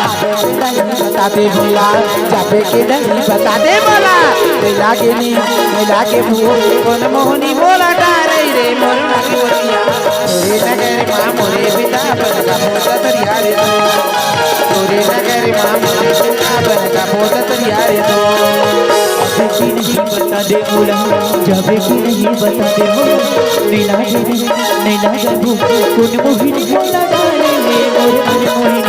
दे बोला जाबे के नहीं बता दे बोला नहीं लागे भूल कौन मोहनी बोला डारे रे मोर लागे बोलिया तोरे नगर मां मोरे पिता बनका पोता तरिया रे तोरे नगर मां मोरे पिता बनका पोता तरिया रे जाबे की नहीं बता दे बोला जाबे की नहीं बता दे बोला नहीं लागे भूल कौन मोहनी बोला डारे रे मोर लागे मोहनी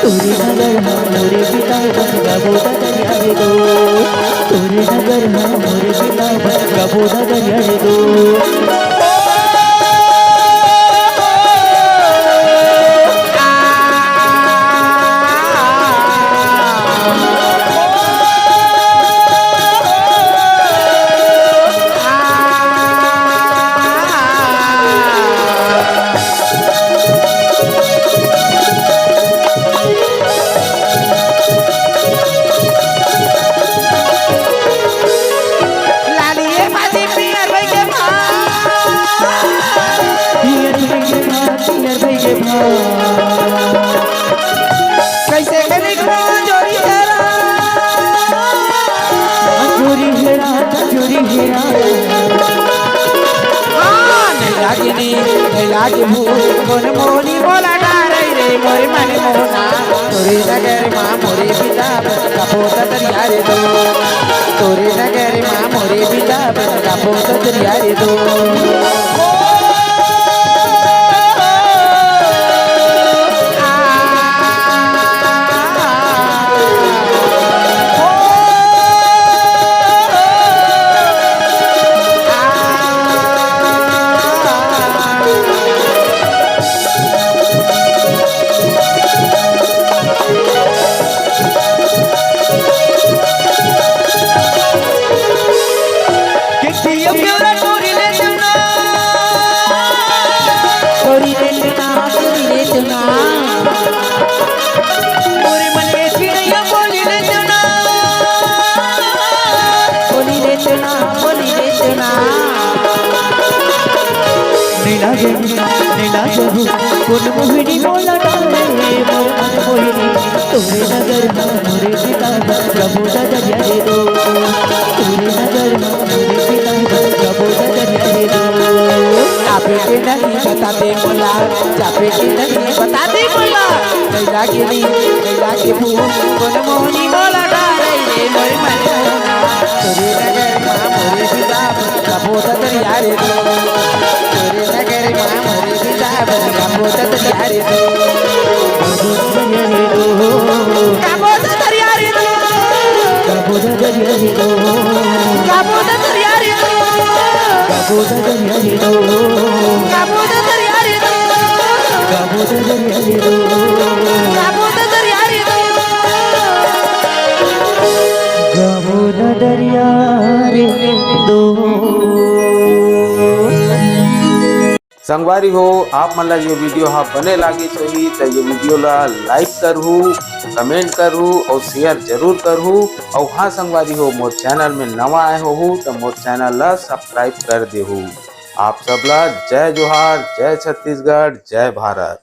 तोरे नगर मोरे पिता बनका पोता तरिया रे तोरे नगर मोरे पिता बनका पोता तरिया रे कैसे करे चोरी हेरा नहीं लागे भूल कौन मोनी बोला डारे रे मोरे माने मोहना तोरे नगर मां मोरे पिता बनका पोता तरिया रे तोरे नगर मां मोरे पिता बनका पोता तरिया रे कौन मोहिनी बोला डाले मोर मोहिनी तोरे नगर मोरे पिता बनका पोता तरिया रे तोरे नगर मोरे पिता बनका पोता तरिया रे जाबे के नहीं बता दे बोला जाबे के नहीं बता दे बोला नहीं लागे भूल कौन मोहिनी बोला डाले रे मोरे माने तोरे नगर मां मोरे पिता बनका पोता तरिया रे तोरे नगर मां मोरे पिता बनका पोता तरिया रे कापोता तरिया रे कापोता तरिया रे कापोता तरिया रे कापोता तरिया रे कापोता तरिया रे कापोता तरिया रे कापोता तरिया रे कापोता तरिया रे संगवारी हो आप मन ला ये वीडियो हाँ बने लागी सही तो ये वीडियो ला लाइक करहू कमेंट करहू और शेयर जरूर करहू और हाँ संगवारी हो मोर चैनल में नवा आए हो तो मोर चैनल ला सब्सक्राइब कर देहू। आप सबला जय जोहार, जय छत्तीसगढ़, जय भारत।